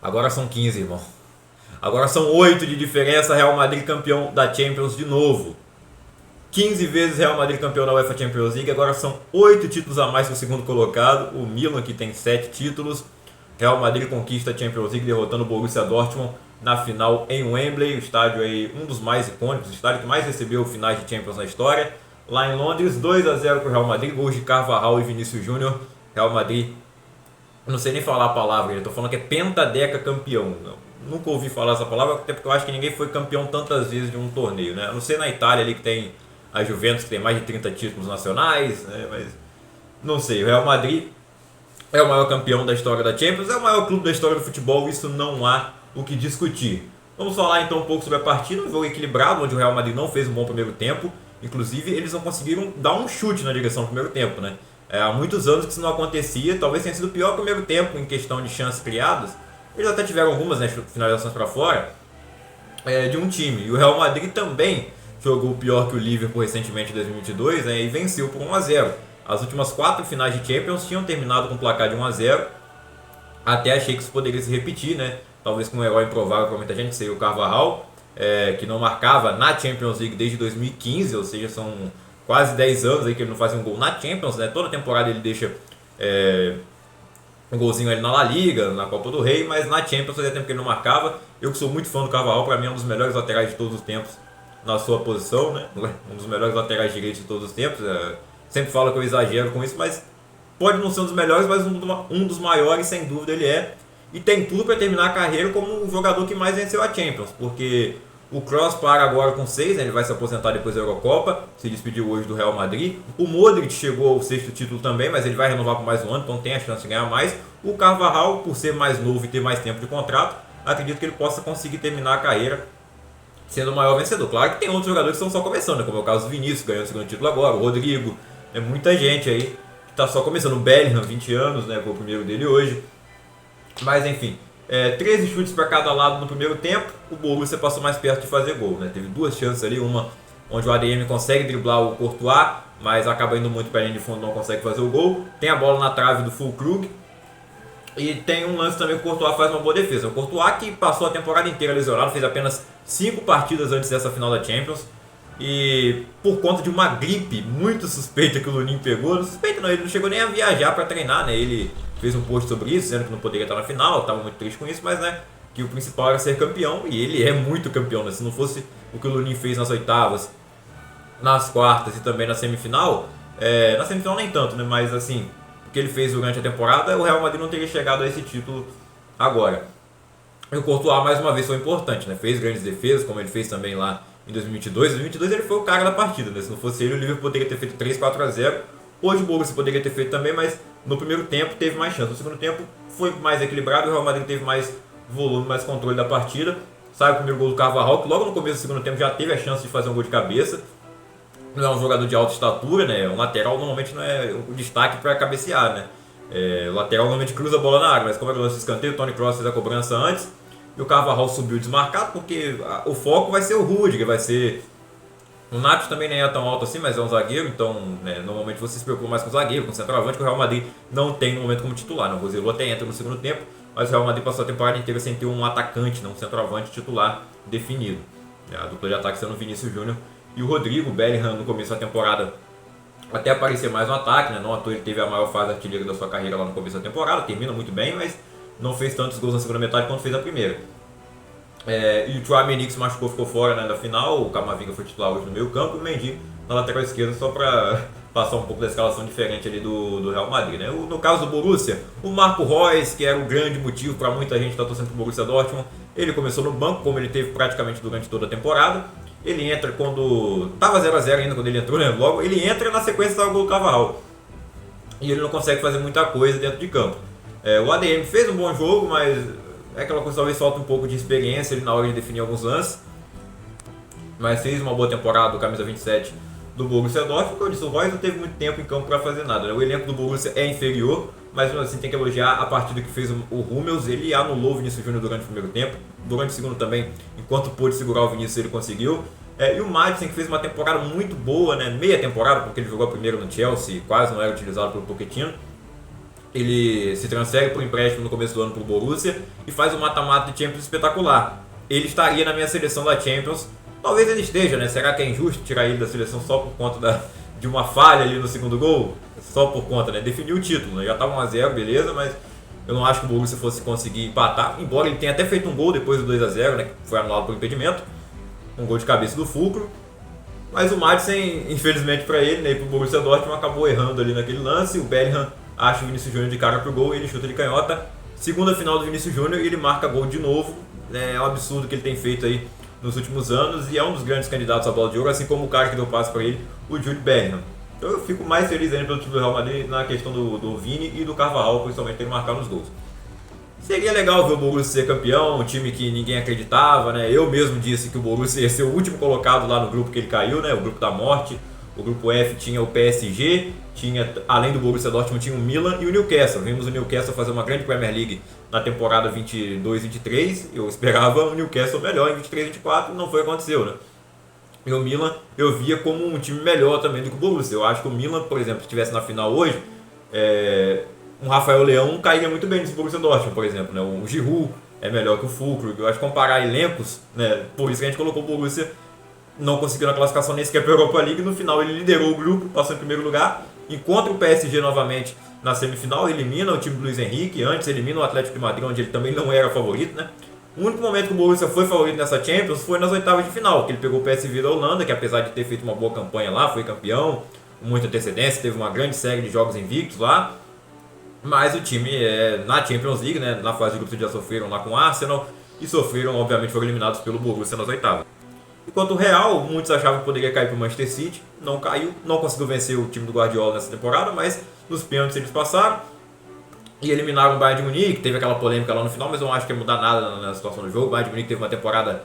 Agora são 15, irmão. Agora são 8 de diferença, Real Madrid campeão da Champions de novo. 15 vezes Real Madrid campeão da UEFA Champions League, agora são 8 títulos a mais que o segundo colocado. O Milan, que tem 7 títulos. Real Madrid conquista a Champions League derrotando o Borussia Dortmund na final em Wembley. O estádio aí, um dos mais icônicos, o estádio que mais recebeu finais de Champions na história. Lá em Londres, 2-0 para o Real Madrid, gols de Carvajal e Vinícius Júnior. Real Madrid, não sei nem falar a palavra, eu estou falando que é pentadeca campeão. Nunca ouvi falar essa palavra, até porque eu acho que ninguém foi campeão tantas vezes de um torneio, né? A não ser na Itália ali que tem a Juventus, que tem mais de 30 títulos nacionais, né? Mas não sei, o Real Madrid é o maior campeão da história da Champions, é o maior clube da história do futebol, isso não há o que discutir. Vamos falar então um pouco sobre a partida, um jogo equilibrado, onde o Real Madrid não fez um bom primeiro tempo. Inclusive, eles não conseguiram dar um chute na direção do primeiro tempo, né? Há muitos anos que isso não acontecia, talvez tenha sido o pior primeiro tempo em questão de chances criadas. Eles até tiveram algumas, né, finalizações para fora de um time. E o Real Madrid também jogou pior que o Liverpool recentemente em 2022, né, e venceu por 1-0. As últimas 4 finais de Champions tinham terminado com placar de 1-0. Até achei que isso poderia se repetir, né? Talvez com um herói improvável para muita gente, que seria o Carvajal, que não marcava na Champions League desde 2015, ou seja, são quase 10 anos aí que ele não fazia um gol na Champions, né? Toda temporada ele deixa um golzinho ali na La Liga, na Copa do Rei, mas na Champions fazia tempo que ele não marcava. Eu que sou muito fã do Carvajal, para mim é um dos melhores laterais de todos os tempos na sua posição, né? Um dos melhores laterais direitos de todos os tempos. Sempre falo que eu exagero com isso, mas pode não ser um dos melhores, mas um dos maiores, sem dúvida ele é. E tem tudo para terminar a carreira como o jogador que mais venceu a Champions, porque o Kroos para agora com 6, né? Ele vai se aposentar depois da Eurocopa, se despediu hoje do Real Madrid. O Modric chegou ao 6º título também, mas ele vai renovar por mais um ano, então tem a chance de ganhar mais. O Carvajal, por ser mais novo e ter mais tempo de contrato, acredito que ele possa conseguir terminar a carreira sendo o maior vencedor. Claro que tem outros jogadores que estão só começando, né? Como é o caso do Vinícius, ganhando o 2º título agora, o Rodrigo, muita gente aí que está só começando. O Bellingham, 20 anos, né? Foi o primeiro dele hoje. Mas enfim, 13 chutes para cada lado no primeiro tempo. O Borussia passou mais perto de fazer gol, né? Teve 2 chances ali, uma onde o ADM consegue driblar o Courtois, mas acaba indo muito para a linha de fundo, não consegue fazer o gol. Tem a bola na trave do Füllkrug. E tem um lance também que o Courtois faz uma boa defesa. O Courtois, que passou a temporada inteira lesionado, fez apenas 5 partidas antes dessa final da Champions. E por conta de uma gripe muito suspeita que o Lunin pegou, não suspeita não, ele não chegou nem a viajar para treinar, né? Ele fez um post sobre isso, dizendo que não poderia estar na final, estava muito triste com isso, mas né, que o principal era ser campeão, e ele é muito campeão, né? Se não fosse o que o Lunin fez nas oitavas, nas quartas e também na semifinal nem tanto, né? Mas assim, o que ele fez durante a temporada, o Real Madrid não teria chegado a esse título agora. E o Courtois mais uma vez foi importante, né? Fez grandes defesas, como ele fez também lá em 2022. Em 2022 ele foi o cara da partida, né? Se não fosse ele, o Liverpool poderia ter feito 3-4-0. Hoje o Borussia poderia ter feito também, mas no primeiro tempo teve mais chance. No segundo tempo foi mais equilibrado, o Real Madrid teve mais volume, mais controle da partida. Sai o primeiro gol do Carvajal, que logo no começo do segundo tempo já teve a chance de fazer um gol de cabeça. Não é um jogador de alta estatura, né? Um lateral normalmente não é o destaque para cabecear, né? O lateral normalmente cruza a bola na área, mas como é que o lance de escanteio, o Toni Kroos fez a cobrança antes e o Carvajal subiu desmarcado, porque o foco vai ser o Rudiger, vai ser... O Nacho também nem é tão alto assim, mas é um zagueiro, então né, normalmente você se preocupa mais com o zagueiro, com o centroavante, que o Real Madrid não tem no momento como titular. Né? O Roselu até entra no segundo tempo, mas o Real Madrid passou a temporada inteira sem ter um atacante, um centroavante titular definido. A dupla de ataque sendo o Vinícius Júnior e o Rodrigo. Bellingham no começo da temporada até aparecer mais no ataque, né? Não à toa ele teve a maior fase artilheira da sua carreira lá no começo da temporada, termina muito bem, mas não fez tantos gols na segunda metade quanto fez na primeira. E o Tchouaméni, que se machucou, ficou fora, né, da final. O Camavinga foi titular hoje no meio campo e o Mendy na lateral esquerda, só para passar um pouco da escalação diferente ali do Real Madrid, né? No caso do Borussia, o Marco Reus, que era o grande motivo para muita gente estar torcendo pro Borussia Dortmund, ele começou no banco, como ele teve praticamente durante toda a temporada. Ele entra quando... Tava 0-0 ainda quando ele entrou, né? Logo, ele entra e na sequência dá o gol do Carvajal. E ele não consegue fazer muita coisa dentro de campo. O ADM fez um bom jogo, mas é aquela coisa, talvez falta um pouco de experiência ele na hora de definir alguns lances. Mas fez uma boa temporada, o camisa 27 do Borussia Dortmund. Como eu disse, o Reus não teve muito tempo em campo para fazer nada, né? O elenco do Borussia é inferior, mas assim tem que elogiar a partida que fez o Hummels. Ele anulou o Vinícius Júnior durante o primeiro tempo, durante o segundo também, enquanto pôde segurar o Vinícius ele conseguiu. E o Maddison, que fez uma temporada muito boa, né? Meia temporada, porque ele jogou primeiro no Chelsea, quase não era utilizado pelo Pochettino. ele se transfere por empréstimo no começo do ano para o Borussia e faz um mata-mata de Champions espetacular. Ele estaria na minha seleção da Champions. Talvez ele esteja, né? Será que é injusto tirar ele da seleção só por conta de uma falha ali no segundo gol? Só por conta, né? Definiu o título, né? Já estava 1-0, beleza, mas eu não acho que o Borussia fosse conseguir empatar, embora ele tenha até feito um gol depois do 2-0, né? Que foi anulado por impedimento. Um gol de cabeça do Fulcro. Mas o Madsen, infelizmente para ele, né? E pro Borussia Dortmund, acabou errando ali naquele lance. O Bellingham acha o Vinícius Júnior de cara pro gol, ele chuta de canhota. Segunda final do Vinícius Júnior e ele marca gol de novo. É um absurdo que ele tem feito aí nos últimos anos e é um dos grandes candidatos à bola de ouro, assim como o cara que deu passe para ele, o Jude Bellingham. Então eu fico mais feliz ainda pelo time do Real Madrid na questão do Vini e do Carvajal, principalmente ele marcar nos gols. Seria legal ver o Borussia ser campeão, um time que ninguém acreditava, né? Eu mesmo disse que o Borussia ia ser o último colocado lá no grupo que ele caiu, né? O grupo da morte. O grupo F tinha o PSG, tinha, além do Borussia Dortmund, tinha o Milan e o Newcastle. Vimos o Newcastle fazer uma grande Premier League na temporada 22-23. Eu esperava o Newcastle melhor em 23-24, não foi o que aconteceu, né? E o Milan eu via como um time melhor também do que o Borussia. Eu acho que o Milan, por exemplo, se estivesse na final hoje, um Rafael Leão cairia muito bem nesse Borussia Dortmund, por exemplo, né? O Giroud é melhor que o Fulcro. Eu acho que comparar elencos, né? Por isso que a gente colocou o Borussia, não conseguiu na classificação nem sequer para a Europa League. No final ele liderou o grupo, passou em primeiro lugar, encontra o PSG novamente na semifinal, elimina o time do Luiz Henrique, antes elimina o Atlético de Madrid, onde ele também não era favorito, né? O único momento que o Borussia foi favorito nessa Champions foi nas oitavas de final, que ele pegou o PSV da Holanda, que apesar de ter feito uma boa campanha lá, foi campeão, com muita antecedência, teve uma grande série de jogos invictos lá. Mas o time na Champions League, né, na fase de grupos já sofreram lá com o Arsenal e sofreram, obviamente, foram eliminados pelo Borussia nas oitavas. Enquanto o Real, muitos achavam que poderia cair para o Manchester City, não caiu, não conseguiu vencer o time do Guardiola nessa temporada, mas nos pênaltis eles passaram e eliminaram o Bayern de Munique. Teve aquela polêmica lá no final, mas eu não acho que ia mudar nada na situação do jogo. O Bayern de Munique teve uma temporada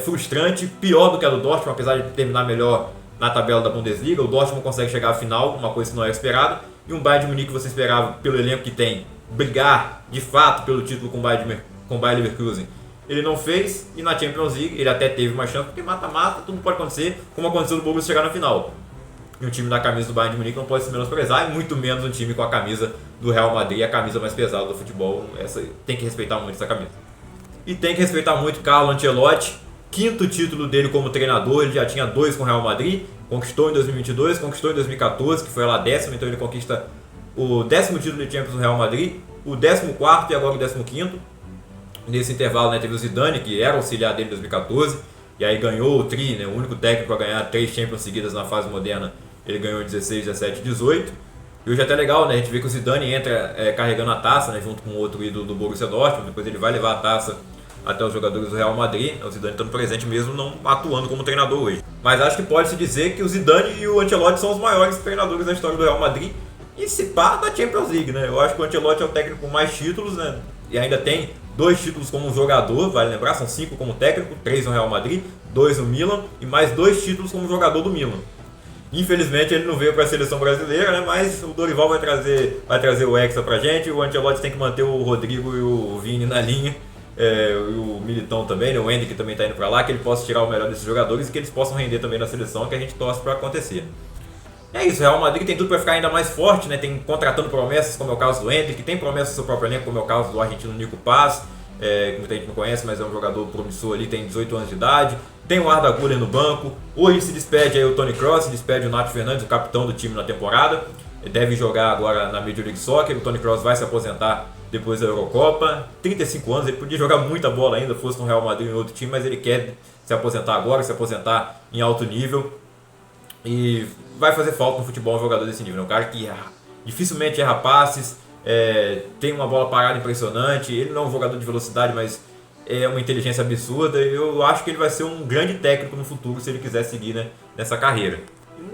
frustrante, pior do que a do Dortmund, apesar de terminar melhor na tabela da Bundesliga. O Dortmund consegue chegar à final, uma coisa que não era esperada, e um Bayern de Munique que você esperava, pelo elenco que tem, brigar de fato pelo título com o Bayer Leverkusen. Ele não fez, e na Champions League ele até teve uma chance, porque mata-mata, tudo pode acontecer, como aconteceu no Borussia chegar na final. E um time da camisa do Bayern de Munique não pode se menosprezar, e muito menos um time com a camisa do Real Madrid, a camisa mais pesada do futebol. Essa, tem que respeitar muito essa camisa. E tem que respeitar muito Carlo Ancelotti, quinto título dele como treinador, ele já tinha 2 com o Real Madrid, conquistou em 2022, conquistou em 2014, que foi lá 10º, então ele conquista o 10º título de Champions do Real Madrid, o 14º e agora o 15º. Nesse intervalo, né, teve o Zidane, que era auxiliar dele em 2014, e aí ganhou o Tri, né, o único técnico a ganhar 3 Champions seguidas na fase moderna. Ele ganhou em 16, 17 e 18. E hoje é até legal, né, a gente vê que o Zidane entra carregando a taça, né, junto com o outro ídolo do Borussia Dortmund. Depois ele vai levar a taça até os jogadores do Real Madrid. O Zidane estando presente mesmo, não atuando como treinador hoje. Mas acho que pode-se dizer que o Zidane e o Ancelotti são os maiores treinadores da história do Real Madrid, e se pá da Champions League, né. Eu acho que o Ancelotti é o técnico com mais títulos, né, e ainda tem 2 títulos como jogador, vale lembrar, são 5 como técnico, 3 no Real Madrid, 2 no Milan e mais 2 títulos como jogador do Milan. Infelizmente ele não veio para a seleção brasileira, né, mas o Dorival vai trazer o Hexa pra gente. O Ancelotti tem que manter o Rodrigo e o Vini na linha, e o Militão também, né, o Endrick também está indo para lá, que ele possa tirar o melhor desses jogadores e que eles possam render também na seleção, que a gente torce para acontecer. É isso, o Real Madrid tem tudo para ficar ainda mais forte, né? Tem contratando promessas, como é o caso do Endrick, tem promessas do seu próprio elenco, como é o caso do argentino Nico Paz, que muita gente não conhece, mas é um jogador promissor ali, tem 18 anos de idade. Tem o Arda Güler no banco. Hoje se despede aí o Toni Kroos, se despede o Nacho Fernandes, o capitão do time na temporada. Ele deve jogar agora na Major League Soccer. O Toni Kroos vai se aposentar depois da Eurocopa. 35 anos, ele podia jogar muita bola ainda, fosse no Real Madrid ou em outro time, mas ele quer se aposentar agora, se aposentar em alto nível. E vai fazer falta no futebol um jogador desse nível, né? Um cara que dificilmente erra passes, tem uma bola parada impressionante. Ele não é um jogador de velocidade, mas é uma inteligência absurda. Eu acho que ele vai ser um grande técnico no futuro se ele quiser seguir, né, nessa carreira.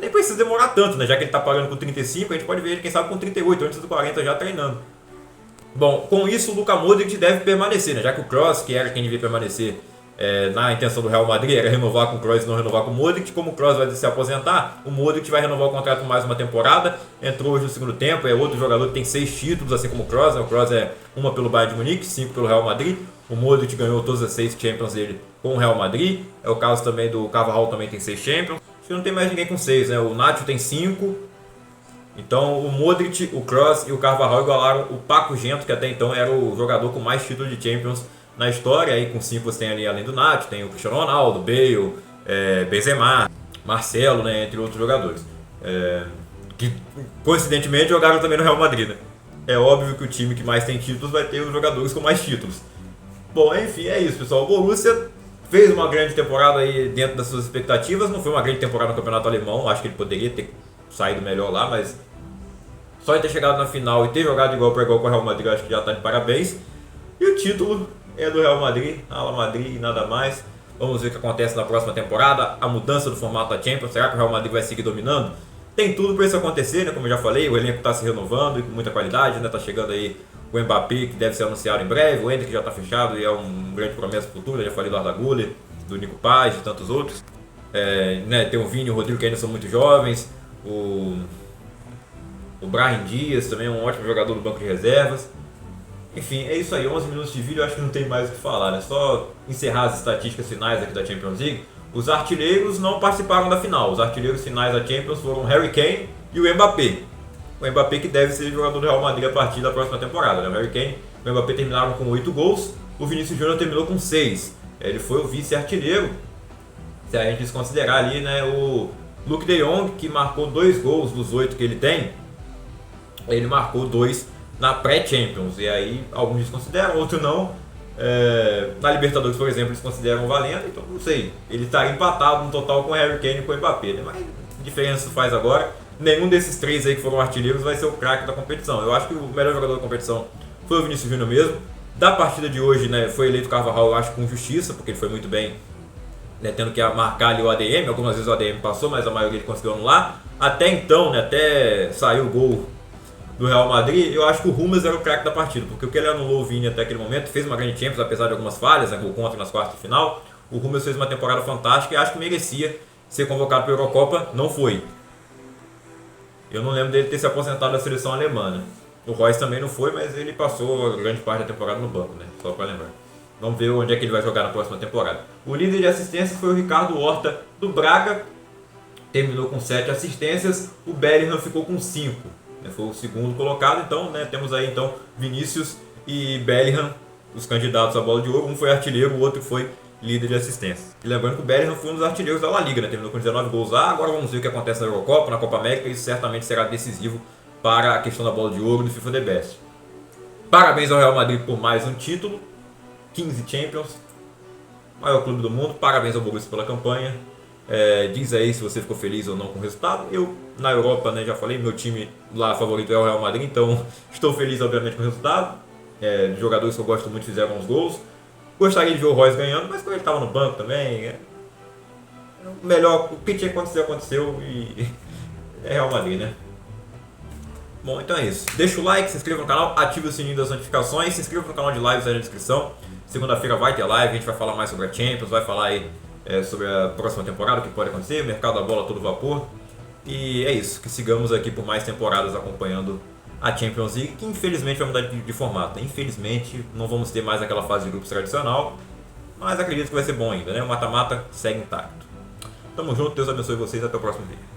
Nem precisa demorar tanto, né? Já que ele está pagando com 35, a gente pode ver ele, quem sabe, com 38, antes dos 40 já treinando. Bom, com isso o Luka Modric deve permanecer, né? Já que o Kroos, que era quem devia permanecer na intenção do Real Madrid, era renovar com o Kroos e não renovar com o Modric. Como o Kroos vai se aposentar, o Modric vai renovar o contrato por mais uma temporada. Entrou hoje no segundo tempo, é outro jogador que tem 6 títulos, assim como o Kroos, né? O Kroos é uma pelo Bayern de Munique, 5 pelo Real Madrid. O Modric ganhou todas as 6 Champions dele com o Real Madrid. É o caso também do Carvajal, também tem 6 Champions. Acho que não tem mais ninguém com 6, né? O Nacho tem 5. Então o Modric, o Kroos e o Carvajal igualaram o Paco Gento, que até então era o jogador com mais títulos de Champions na história. Aí com 5 você tem ali, além do Nath, tem o Cristiano Ronaldo, Bale, Benzema, Marcelo, né, entre outros jogadores. Que coincidentemente jogaram também no Real Madrid, né? É óbvio que o time que mais tem títulos vai ter os jogadores com mais títulos. Bom, enfim, é isso, pessoal. O Borussia fez uma grande temporada aí dentro das suas expectativas. Não foi uma grande temporada no campeonato alemão. Acho que ele poderia ter saído melhor lá, mas só de ter chegado na final e ter jogado igual para igual com o Real Madrid, eu acho que já está de parabéns. E o título é do Real Madrid, Ala Madrid e nada mais. Vamos ver o que acontece na próxima temporada. A mudança do formato da Champions. Será que o Real Madrid vai seguir dominando? Tem tudo para isso acontecer, né? Como eu já falei, o elenco está se renovando e com muita qualidade, né? Tá chegando aí o Mbappé, que deve ser anunciado em breve, o Endrick já está fechado e é um grande promessa futura. Já falei do Arda Güler, do Nico Paz e tantos outros. Né? Tem o Vini e o Rodrigo, que ainda são muito jovens. O Brahim Dias também é um ótimo jogador do banco de reservas. Enfim, é isso aí, 11 minutos de vídeo, eu acho que não tem mais o que falar, né? Só encerrar as estatísticas finais aqui da Champions League. Os artilheiros não participaram da final. Os artilheiros finais da Champions foram Harry Kane e o Mbappé. O Mbappé que deve ser jogador do Real Madrid a partir da próxima temporada, né? O Harry Kane e o Mbappé terminaram com 8 gols, o Vinícius Júnior terminou com 6. Ele foi o vice-artilheiro, se a gente desconsiderar ali, né, o Luuk de Jong, que marcou 2 gols dos 8 que ele tem. Ele marcou 2 na pré-Champions, e aí alguns desconsideram, outros não. Na Libertadores, por exemplo, eles consideram valendo, então não sei. Ele está empatado no total com o Harry Kane e com o Mbappé, né? Mas que diferença isso faz agora? Nenhum desses 3 aí que foram artilheiros vai ser o craque da competição. Eu acho que o melhor jogador da competição foi o Vinícius Júnior mesmo. Da partida de hoje, né, foi eleito o Carvajal, eu acho, com justiça, porque ele foi muito bem, né, tendo que marcar ali o ADM. Algumas vezes o ADM passou, mas a maioria ele conseguiu anular. Até então, né, até saiu o gol do Real Madrid, eu acho que o Hummels era o craque da partida, porque o que ele anulou o Vini até aquele momento, fez uma grande Champions, apesar de algumas falhas, né, gol contra nas quartas de final. O Hummels fez uma temporada fantástica e acho que merecia ser convocado para a Eurocopa, não foi. Eu não lembro dele ter se aposentado da seleção alemã, né? O Royce também não foi, mas ele passou grande parte da temporada no banco, né? Só para lembrar. Vamos ver onde é que ele vai jogar na próxima temporada. O líder de assistências foi o Ricardo Horta, do Braga, terminou com 7 assistências, o Bellingham ficou com 5. Foi o segundo colocado, então, né, temos aí então Vinícius e Bellingham, os candidatos à bola de ouro. Um foi artilheiro, o outro foi líder de assistência. E lembrando que o Bellingham foi um dos artilheiros da La Liga, né, terminou com 19 gols lá. Agora vamos ver o que acontece na Eurocopa, na Copa América, e isso certamente será decisivo para a questão da bola de ouro do FIFA The Best. Parabéns ao Real Madrid por mais um título, 15 Champions, maior clube do mundo. Parabéns ao Borussia pela campanha. Diz aí se você ficou feliz ou não com o resultado. Eu, na Europa, né, já falei, meu time lá favorito é o Real Madrid, então estou feliz, obviamente, com o resultado. Jogadores que eu gosto muito fizeram uns gols. Gostaria de ver o Royce ganhando, mas quando ele estava no banco também, melhor, o que tinha que acontecer, aconteceu, e é Real Madrid, né? Bom, então é isso. Deixa o like, se inscreva no canal, ative o sininho das notificações, se inscreva no canal de lives aí na descrição. Segunda-feira vai ter live, a gente vai falar mais sobre a Champions, vai falar aí sobre a próxima temporada, o que pode acontecer, o mercado da bola todo vapor. E é isso, que sigamos aqui por mais temporadas acompanhando a Champions League, que infelizmente vai mudar de formato. Infelizmente não vamos ter mais aquela fase de grupos tradicional, mas acredito que vai ser bom ainda, né? O mata-mata segue intacto. Tamo junto, Deus abençoe vocês, até o próximo vídeo.